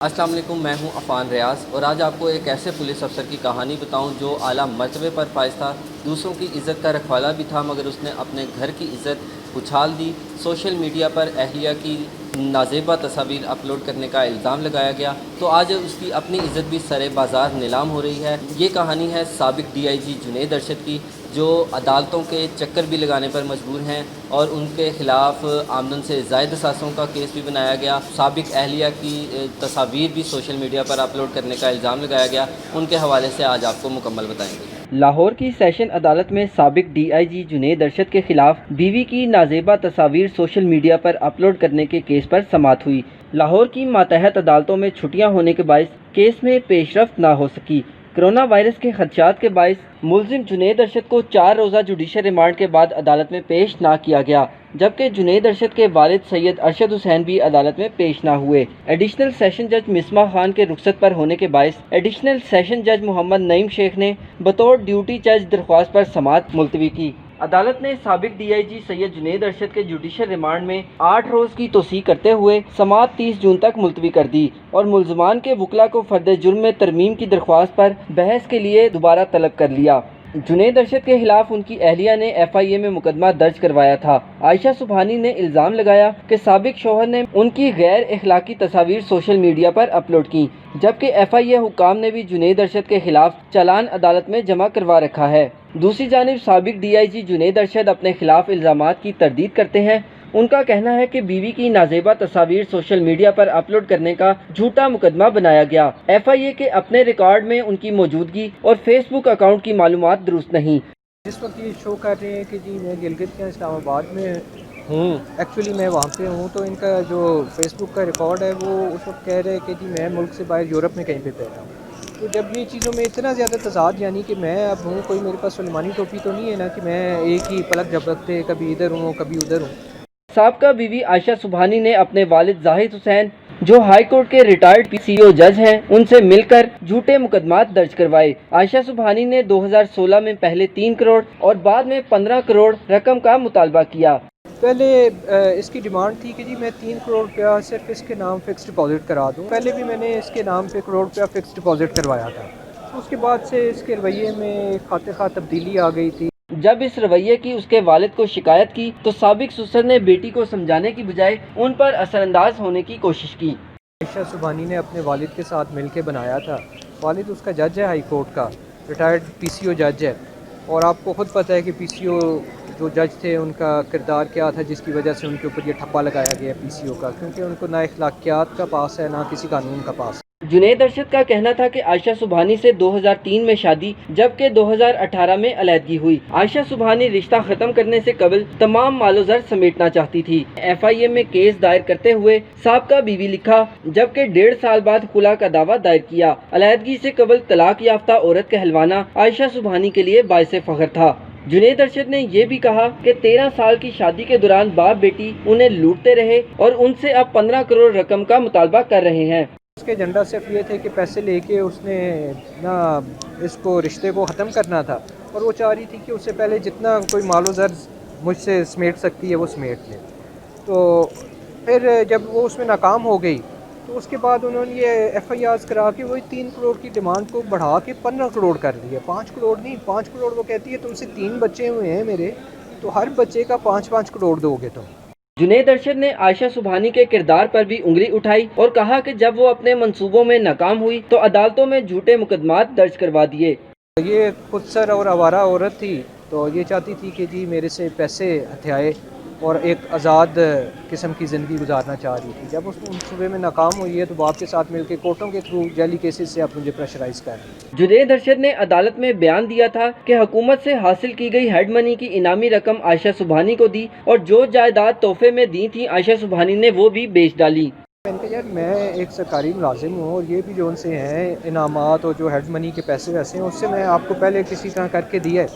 अस्सलाम वालेकुम, मैं हूं अफ़ान रियाज़ और आज आपको एक ऐसे पुलिस अफसर की कहानी बताऊं जो आला मर्तबे पर फाइज था। दूसरों की इज़्ज़त का रखवाला भी था, मगर उसने अपने घर की इज़्ज़त उछाल दी। सोशल मीडिया पर अहलिया की नाजेबा तस्वीर अपलोड करने का इल्ज़ाम लगाया गया, तो आज उसकी अपनी इज़्ज़त भी सरे बाज़ार नीलाम हो रही है। ये कहानी है साबिक DIG जुनैद अरशद की, जो अदालतों के चक्कर भी लगाने पर मजबूर हैं और उनके ख़िलाफ़ आमदन से ज़ायद असासों का केस भी बनाया गया। साबिक अहलिया की तस्वीर भी सोशल मीडिया पर अपलोड करने का इल्ज़ाम लगाया गया। उनके हवाले से आज आपको मुकम्मल बताएंगे। लाहौर की सेशन अदालत में साबिक DIG जुनैद अरशद के खिलाफ बीवी की नाजेबा तस्वीर सोशल मीडिया पर अपलोड करने के केस पर समाअत हुई। लाहौर की मातहत अदालतों में छुट्टियां होने के बायस केस में पेशरफ्त न हो सकी। कोरोना वायरस के खदशात के बायस मुलजिम जुनैद अरशद को 4 रोज़ा जुडिशल रिमांड के बाद अदालत में पेश ना किया गया, जबकि जुनैद अरशद के वालिद सैयद अरशद हुसैन भी अदालत में पेश ना हुए। एडिशनल सेशन जज मिसबा खान के रुखसत पर होने के बायस एडिशनल सेशन जज मोहम्मद नईम शेख ने बतौर ड्यूटी जज दरख्वास्त पर समाअत मुलतवी की। अदालत ने साबिक DIG सैयद जुनैद अरशद के जुडिशल रिमांड में 8 रोज़ की तोसी करते हुए समाअत 30 जून तक मुलतवी कर दी और मुलजमान के वकला को फर्द जुर्म में तरमीम की दरख्वास्त पर बहस के लिए दोबारा तलब कर लिया। जुनैद अरशद के खिलाफ उनकी अहलिया ने FIA में मुकदमा दर्ज करवाया था। आयशा सुबहानी ने इल्ज़ाम लगाया कि साबिक शौहर ने उनकी गैर अखलाकी तस्वीर सोशल मीडिया पर अपलोड की, जबकि FIA हुकाम ने भी जुनैद अरशद के खिलाफ चालान अदालत में जमा करवा रखा है। दूसरी जानिब साबिक DIG जुनैद अरशद अपने खिलाफ इल्ज़ामात की तरदीद करते हैं। उनका कहना है कि बीवी की नाजेबा तस्वीर सोशल मीडिया पर अपलोड करने का झूठा मुकदमा बनाया गया। FIA के अपने रिकॉर्ड में उनकी मौजूदगी और फेसबुक अकाउंट की मालूमात दुरुस्त नहीं। जिस वक्त ये शो कर रहे हैं कि जी मैं गिलगित के इस्लामाबाद में हूँ, एक्चुअली मैं वहाँ पे हूँ, तो इनका जो फेसबुक का रिकॉर्ड है वो उस वक्त कह रहे हैं कि जी मैं मुल्क से बाहर यूरोप में कहीं पे बैठा हूँ। तो जब ये चीज़ों में इतना ज़्यादा तज़ाद, यानी कि मैं अब हूँ, कोई मेरे पास सुलेमानी टोपी तो नहीं है ना कि मैं एक ही पलक झपकते कभी इधर हूँ कभी उधर हूँ। साबका बीवी आयशा सुबहानी ने अपने वालिद जाहिद हुसैन, जो हाई कोर्ट के रिटायर्ड PCO जज हैं, उनसे मिलकर झूठे मुकदमात दर्ज करवाए। आयशा सुबहानी ने 2016 में पहले 3 करोड़ और बाद में 15 करोड़ रकम का मुतालबा किया। पहले इसकी डिमांड थी कि जी मैं 3 करोड़ रुपया सिर्फ इसके नाम फ़िक्स डिपॉज़िट करा दूँ। पहले भी मैंने इसके नाम पे करोड़ रुपया फ़िक्स डिपॉज़िट करवाया था। तो उसके बाद से इसके रवैये में खाते खा तब्दीली आ गई थी। जब इस रवैये की उसके वालिद को शिकायत की तो साबिक ससुर ने बेटी को समझाने की बजाय उन पर असरअंदाज होने की कोशिश की। आयशा सुबहानी ने अपने वालिद के साथ मिलके बनाया था। वालिद उसका जज है हाई कोर्ट का, रिटायर्ड PCO जज है, और आपको ख़ुद पता है कि PCO जो जज थे उनका किरदार क्या था जिसकी वजह से उनके ऊपर ये ठप्पा लगाया गया PCO का, क्योंकि उनको ना अखलाकियात का पास है ना किसी कानून का पास। जुनैद अरशद का कहना था कि आयशा सुबहानी से 2003 में शादी, जबकि 2018 में अलहदगी हुई। आयशा सुबहानी रिश्ता खत्म करने से कबल तमाम मालो ज़र समेटना चाहती थी। FIA में केस दायर करते हुए साबका बीवी लिखा, जबकि 1.5 साल बाद खुला का दावा दायर किया। अलहदगी से कबल तलाक याफ्ता औरत कहलवाना आयशा सुबहानी के लिए बाइसे फख्र था। जुनैद अरशद ने यह भी कहा कि 13 साल की शादी के दौरान बाप बेटी उन्हें लूटते रहे और उनसे अब 15 करोड़ रकम का मुतालबा कर रहे हैं। उसके एजेंडा सिर्फ ये थे कि पैसे लेके उसने ना इसको रिश्ते को ख़त्म करना था, और वो चाह रही थी कि उससे पहले जितना कोई मालो ज़र मुझसे समेट सकती है वो समेट ले। तो फिर जब वो उसमें नाकाम हो गई तो उसके बाद उन्होंने ये FIRs करा के वही 3 करोड़ की डिमांड को बढ़ा के 15 करोड़ कर दिया। 5 करोड़ नहीं, 5 करोड़ वो कहती है तुमसे 3 बच्चे हुए हैं मेरे, तो हर बच्चे का 5-5 करोड़ दोगे तुम। जुनैद अरशद ने आयशा सुबहानी के किरदार पर भी उंगली उठाई और कहा कि जब वो अपने मंसूबों में नाकाम हुई तो अदालतों में झूठे मुकदमात दर्ज करवा दिए। ये खुदसर और आवारा औरत थी, तो ये चाहती थी कि जी मेरे से पैसे हथियाए और एक आज़ाद किस्म की ज़िंदगी गुजारना चाह रही थी। जब उस मंसूबे में नाकाम हुई है तो बाप के साथ मिलकर कोर्टों के थ्रू जाली केसेस से आप मुझे प्रेशराइज़ कर रही है। जुनैद अरशद ने अदालत में बयान दिया था कि हुकूमत से हासिल की गई हेड मनी की इनामी रकम आयशा सुबहानी को दी और जो जायदाद तोहफे में दी थी आयशा सुबहानी ने वो भी बेच डाली। मैंने कहा यार मैं एक सरकारी मुलाजिम हूँ और ये भी जो उनसे हैं इनामात और जो हेड मनी के पैसे वैसे हैं उससे मैं आपको पहले किसी तरह करके दिया है,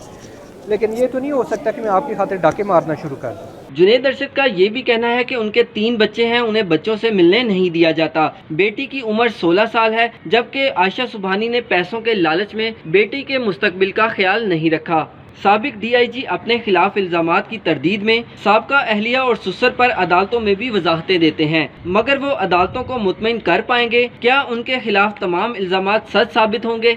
लेकिन ये तो नहीं हो सकता कि मैं आपकी खातिर डाके मारना शुरू कर दूँ। जुनैद अरशद का ये भी कहना है कि उनके 3 बच्चे हैं, उन्हें बच्चों से मिलने नहीं दिया जाता। बेटी की उम्र 16 साल है, जबकि आयशा सुबहानी ने पैसों के लालच में बेटी के मुस्तकबिल का ख्याल नहीं रखा। साबिक DIG अपने खिलाफ इल्जामात की तरदीद में साबका अहलिया और सुसर पर अदालतों में भी वजाहतें देते हैं, मगर वो अदालतों को मुतमईन कर पाएंगे? क्या उनके खिलाफ तमाम इल्जामात सच साबित होंगे?